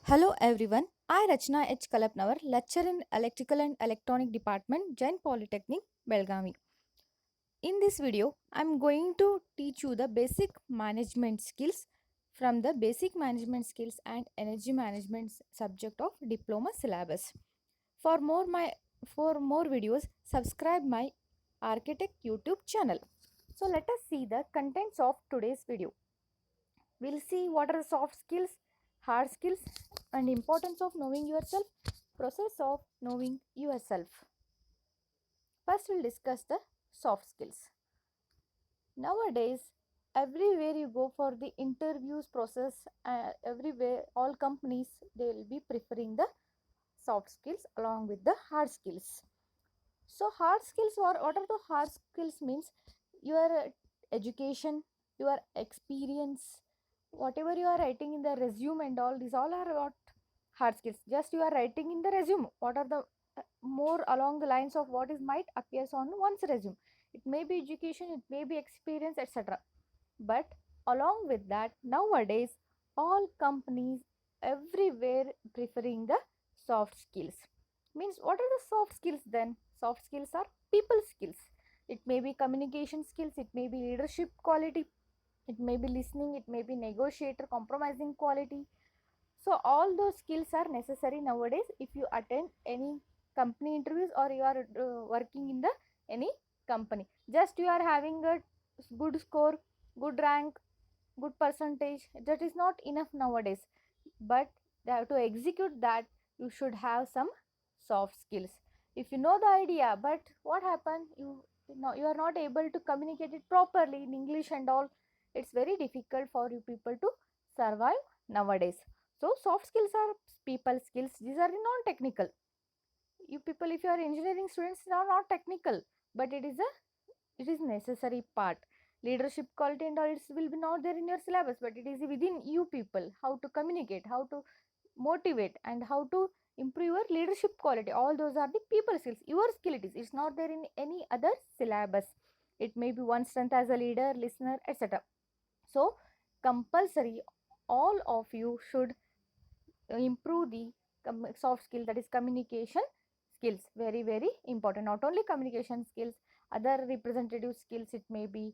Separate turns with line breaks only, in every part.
Hello everyone, I Rachna H. Kalapnavar, lecturer in Electrical and Electronic Department, Jain Polytechnic, Belgavi. In this video, I am going to teach you the basic management skills from the basic management skills and energy management subject of diploma syllabus. For more videos, subscribe my Architect YouTube channel. So let us see the contents of today's video. We'll see what are the soft skills, hard skills, and importance of knowing yourself, process of knowing yourself. First, we'll discuss the soft skills. Nowadays, everywhere you go for the interviews process, everywhere, all companies, they will be preferring the soft skills along with the hard skills. So, hard skills, what are the hard skills means? Your education, your experience, whatever you are writing in the resume and all, these all are what hard skills. Just you are writing in the resume, what are the more along the lines of what is might appears on one's resume. It may be education, it may be experience, etc. But along with that, nowadays all companies everywhere preferring the soft skills. Means what are the soft skills then? Soft skills are people skills. It may be communication skills, it may be leadership quality, it may be listening, it may be negotiator, compromising quality. So all those skills are necessary nowadays if you attend any company interviews or you are working in the any company. Just you are having a good score, good rank, good percentage, that is not enough nowadays. But to execute that, you should have some soft skills. If you know the idea, but what happened, you are not able to communicate it properly in English and all, it's very difficult for you people to survive nowadays. So soft skills are people skills, these are non-technical. You people, if you are engineering students, are not technical, but it is necessary part. Leadership quality and all, it will be not there in your syllabus, but it is within you people, how to communicate, how to motivate, and how to improve your leadership quality. All those are the people skills, your skill. It's not there in any other syllabus. It may be one strength as a leader, listener, etc. So compulsory all of you should improve the soft skill, that is communication skills. Very very important. Not only communication skills, other representative skills, it may be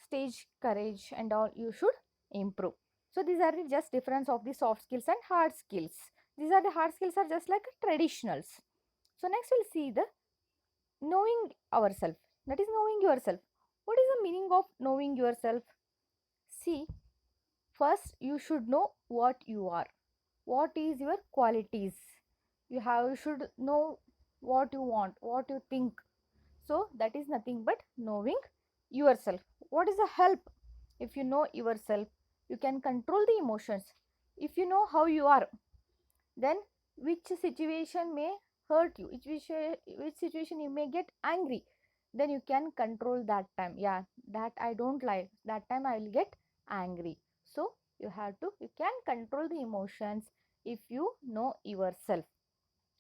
stage courage and all, you should improve. So these are the just difference of the soft skills and hard skills. These are the hard skills are just like traditionals. So next we'll see the knowing ourselves, that is knowing yourself. What is the meaning of knowing yourself? See, first you should know what you are, what is your qualities. You should know what you want, what you think. So that is nothing but knowing yourself. What is the help? If you know yourself, you can control the emotions. If you know how you are, then which situation may hurt you, which situation you may get angry, then you can control that time. Yeah, that I don't like, that time I will get angry. So you can control the emotions if you know yourself,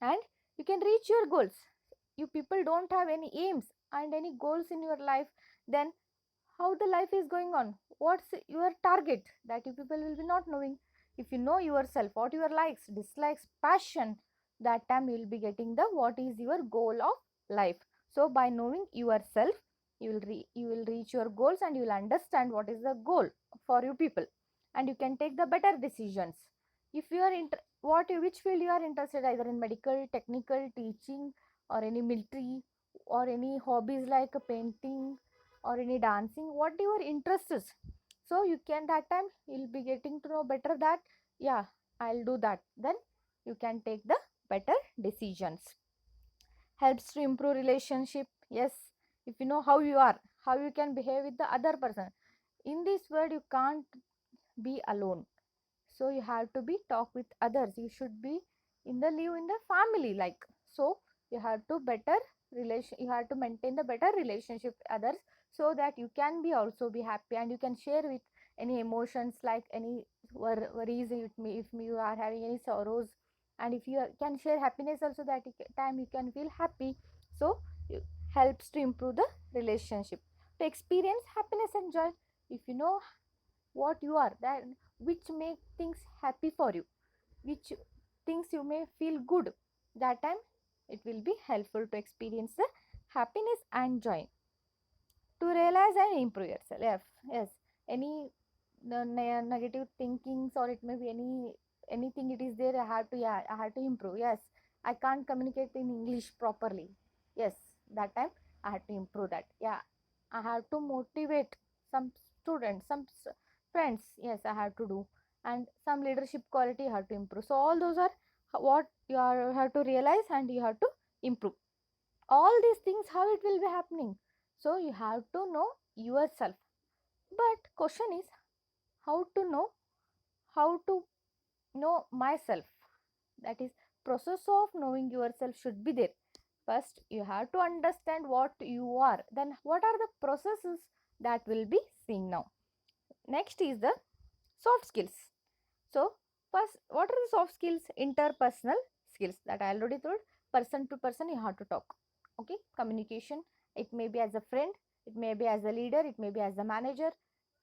and you can reach your goals. You people don't have any aims and any goals in your life, then how the life is going on, what's your target, that you people will be not knowing. If you know yourself, what your likes, dislikes, passion, that time you will be getting the what is your goal of life. So by knowing yourself, you will reach your goals, and you will understand what is the goal for you people, and you can take the better decisions. If you are which field you are interested, either in medical, technical, teaching, or any military, or any hobbies like painting or any dancing, what your interest is. So you can, that time you'll be getting to know better that, yeah, I'll do that. Then you can take the better decisions. Helps to improve relationship. Yes, if you know how you are, how you can behave with the other person. In this world you can't be alone, so you have to be talk with others. You should be in the live in the family like. So you have to better relation, you have to maintain the better relationship with others, so that you can be also be happy, and you can share with any emotions, like any worries, if you are having any sorrows, and if you can share happiness also, that time you can feel happy. So it helps to improve the relationship, to experience happiness and joy. If you know what you are, that which make things happy for you, which things you may feel good. That time it will be helpful to experience the happiness and joy. To realize and improve yourself. Yes. Any negative thinkings, or it may be anything it is there, I have to, yeah, I have to improve. Yes, I can't communicate in English properly. Yes, that time I have to improve that. Yeah, I have to motivate some students, some friends. Yes, I have to do. And some leadership quality I have to improve. So all those are what you have to realize and you have to improve. All these things, how it will be happening? So you have to know yourself. But question is, how to know myself? That is, process of knowing yourself should be there. First you have to understand what you are, then what are the processes that will be seen now. Next is the soft skills. So first, what are the soft skills? Interpersonal skills, that I already told. Person to person you have to talk. Okay, communication. It may be as a friend, it may be as a leader, it may be as a manager.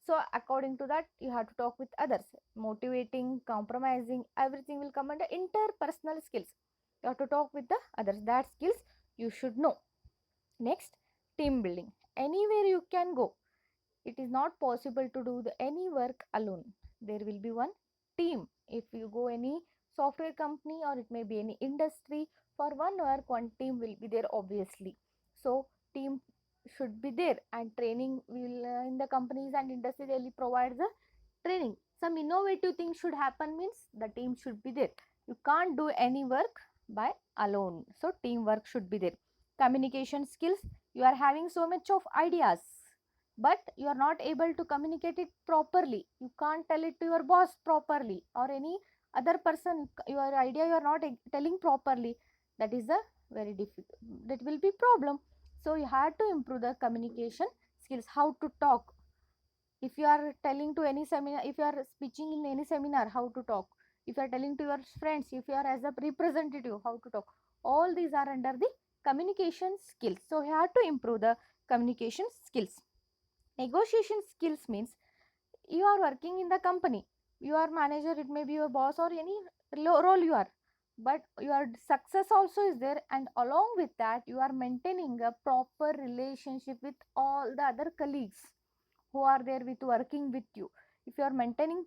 So according to that, you have to talk with others. Motivating, compromising, everything will come under interpersonal skills. You have to talk with the others. That skills you should know. Next, team building. Anywhere you can go, it is not possible to do any work alone. There will be one team. If you go any software company, or it may be any industry, for one work one team will be there, obviously. So team should be there, and training will in the companies and industry, they will provide the training. Some innovative things should happen, means the team should be there. You can't do any work by alone, so teamwork should be there. Communication skills. You are having so much of ideas, but you are not able to communicate it properly. You can't tell it to your boss properly, or any other person. Your idea you are not telling properly. That is a very difficult, that will be problem. So you have to improve the communication skills. How to talk. If you are telling to any seminar, if you are speaking in any seminar, how to talk. If you are telling to your friends, if you are as a representative, how to talk. All these are under the communication skills. So you have to improve the communication skills. Negotiation skills means, you are working in the company, you are manager, it may be your boss, or any role you are, but your success also is there, and along with that you are maintaining a proper relationship with all the other colleagues who are there with working with you. If you are maintaining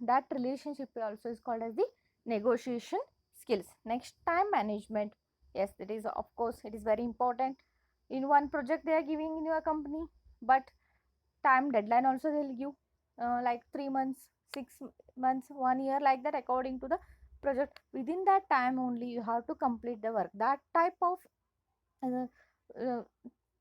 that relationship also is called as the negotiation skills. Next, time management. Yes, that is, of course, it is very important. In one project they are giving in your company, but time deadline also they'll give, like 3 months, 6 months, 1 year, like that, according to the project. Within that time only you have to complete the work. That type of uh, uh,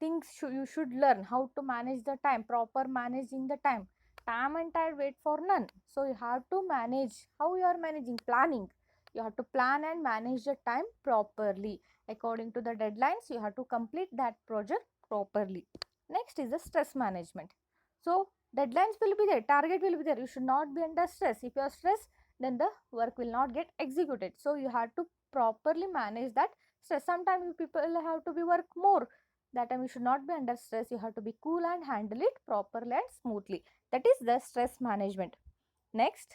things you should learn, how to manage the time, proper managing the time and tide wait for none. So you have to manage. How you are managing? Planning. You have to plan and manage the time properly. According to the deadlines, you have to complete that project properly. Next is the stress management. So deadlines will be there, target will be there, you should not be under stress. If you are stressed, then the work will not get executed. So you have to properly manage that stress. Sometimes you people have to be work more. That time you should not be under stress. You have to be cool and handle it properly and smoothly. That is the stress management. Next,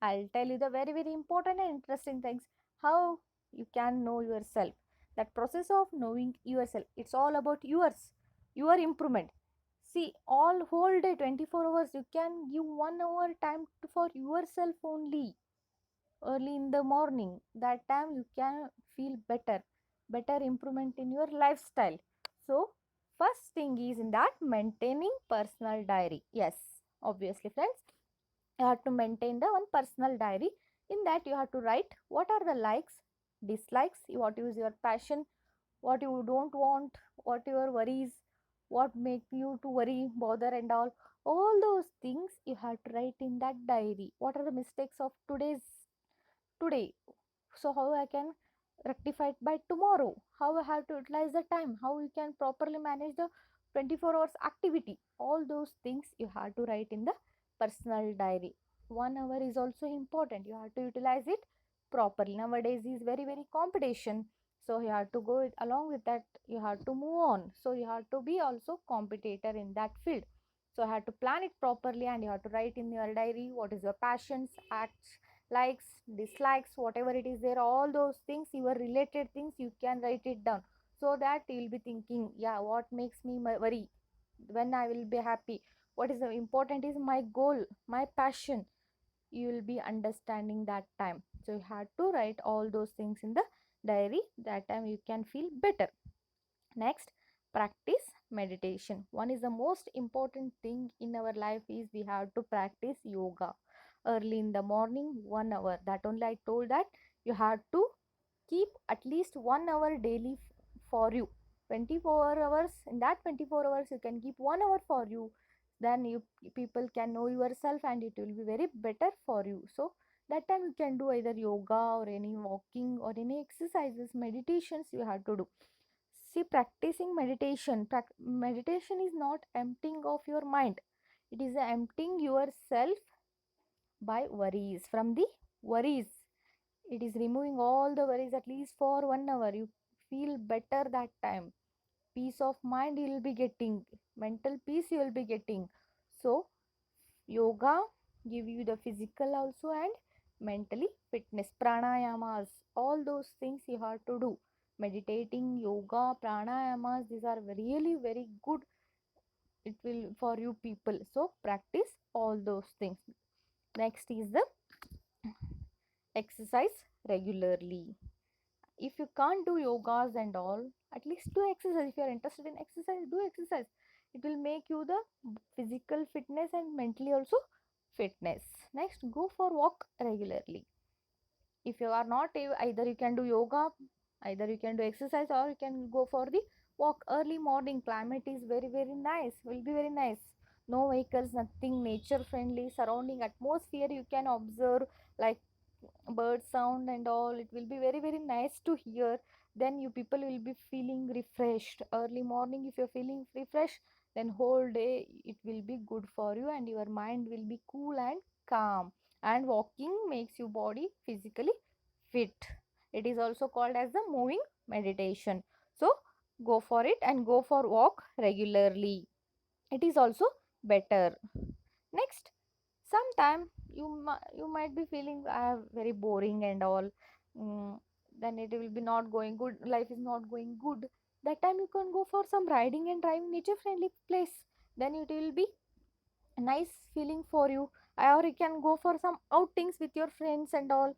I'll tell you the very, very important and interesting things. How you can know yourself. That process of knowing yourself, it's all about yours, your improvement. See, all whole day, 24 hours, you can give 1 hour time for yourself only. Early in the morning, that time you can feel better improvement in your lifestyle. So first thing is in that, maintaining personal diary. Yes, obviously friends, you have to maintain the one personal diary. In that you have to write what are the likes, dislikes, what is your passion, what you don't want, what your worries, what make you to worry, bother and all those things you have to write in that diary. What are the mistakes of today, so how I can rectify it by tomorrow, how I have to utilize the time, how you can properly manage the 24 hours activity. All those things you have to write in the personal diary. 1 hour is also important, you have to utilize it properly. Nowadays is very, very competition, so you have to go along with that, you have to move on, so you have to be also competitor in that field. So I have to plan it properly, and you have to write in your diary what is your passions, acts, likes, dislikes, whatever it is there, all those things, your related things, you can write it down, so that you will be thinking, yeah, what makes me worry, when I will be happy, what is the important is my goal, my passion, you will be understanding that time. So you have to write all those things in the diary, that time you can feel better. Next, practice meditation. One is the most important thing in our life is we have to practice yoga early in the morning, 1 hour. That only I told that you have to keep at least 1 hour daily for you. 24 hours, in that 24 hours you can keep 1 hour for you, then you people can know yourself and it will be very better for you. So that time you can do either yoga or any walking or any exercises, meditations you have to do. See, practicing meditation, meditation is not emptying of your mind, it is emptying yourself by worries, from the worries. It is removing all the worries at least for 1 hour. You feel better that time. Peace of mind you will be getting, mental peace you will be getting. So yoga give you the physical also and mentally fitness. Pranayamas, all those things you have to do. Meditating, yoga, pranayamas, these are really very good, it will for you people. So practice all those things. Next is the exercise regularly. If you can't do yogas and all, at least do exercise. If you are interested in exercise, do exercise. It will make you the physical fitness and mentally also fitness. Next, go for walk regularly. If you are not either you can do yoga, either you can do exercise, or you can go for the walk early morning. Climate is very nice, will be very nice, no vehicles, nothing, nature friendly surrounding, atmosphere you can observe, like bird sound and all, it will be very nice to hear. Then you people will be feeling refreshed early morning. If you're feeling refreshed, then whole day it will be good for you and your mind will be cool and calm. And walking makes your body physically fit. It is also called as the moving meditation. So go for it and go for walk regularly, it is also better. Next, sometime you might be feeling very boring and all, mm, then it will be not going good, life is not going good. That time you can go for some riding and driving, nature friendly place, then it will be a nice feeling for you. Or you can go for some outings with your friends and all,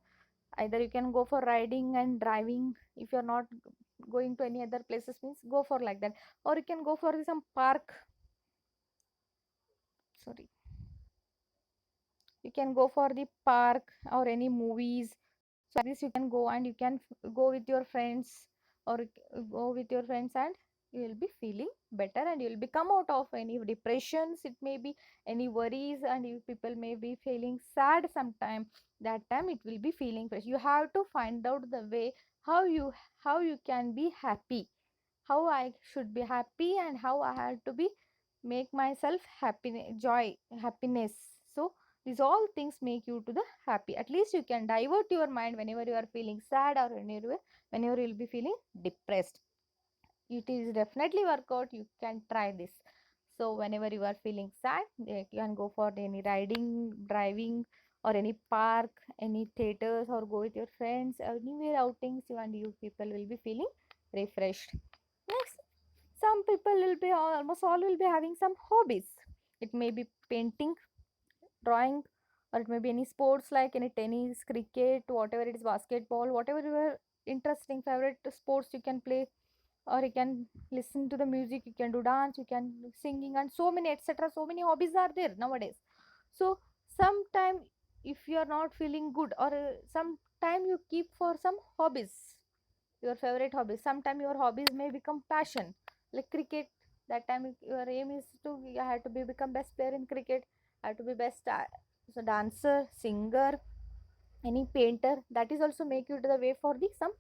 either you can go for riding and driving. If you're not going to any other places, means go for like that. Or you can go for some park, sorry, you can go for the park or any movies. So like this you can go and you can go with your friends, or go with your friends, and you will be feeling better and you will be come out of any depressions, it may be any worries, and you people may be feeling sad sometime. That time it will be feeling fresh. You have to find out the way how you can be happy, how I should be happy, and how I have to be make myself happy, joy, happiness. So these all things make you to the happy. At least you can divert your mind whenever you are feeling sad, or whenever you will be feeling depressed. It is definitely work out. You can try this. So whenever you are feeling sad, you can go for any riding, driving, or any park, any theaters, or go with your friends, anywhere outings, and you people will be feeling refreshed. Next, some people will be, almost all will be having some hobbies. It may be painting, drawing, or it may be any sports like any tennis, cricket, whatever it is, basketball, whatever your interesting favorite sports you can play. Or you can listen to the music, you can do dance, you can singing, and so many etc. So many hobbies are there nowadays. So sometime if you are not feeling good, or sometime you keep for some hobbies, your favorite hobbies, sometime your hobbies may become passion, like cricket. That time your aim is to, you have to be become best player in cricket, have to be best so dancer, singer, any painter. That is also make you to the way for the some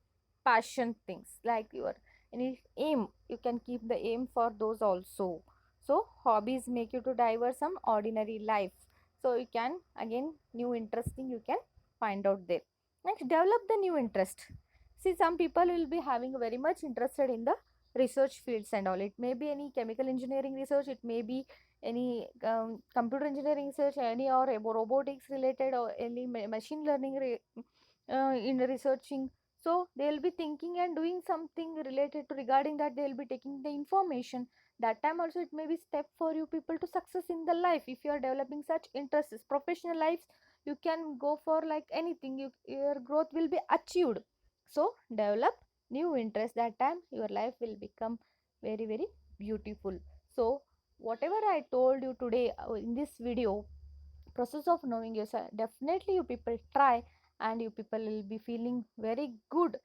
passion things, like your any aim, you can keep the aim for those also. So hobbies make you to divert some ordinary life, so you can again new interesting you can find out there. Next, develop the new interest. See, some people will be having very much interested in the research fields and all. It may be any chemical engineering research, it may be any computer engineering research, any or robotics related or any machine learning in researching. So they'll be thinking and doing something related to regarding that. They'll be taking the information. That time also it may be step for you people to success in the life. If you are developing such interests, professional lives, you can go for like anything. Your growth will be achieved. So develop new interest. That time your life will become very beautiful. So whatever I told you today in this video, process of knowing yourself, definitely you people try, and you people will be feeling very good,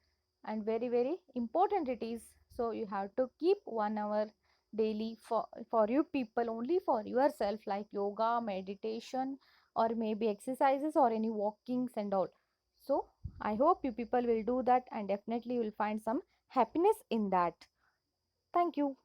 and very important it is. So you have to keep 1 hour daily for you people, only for yourself, like yoga, meditation, or maybe exercises or any walkings and all. So I hope you people will do that, and definitely you will find some happiness in that. Thank you.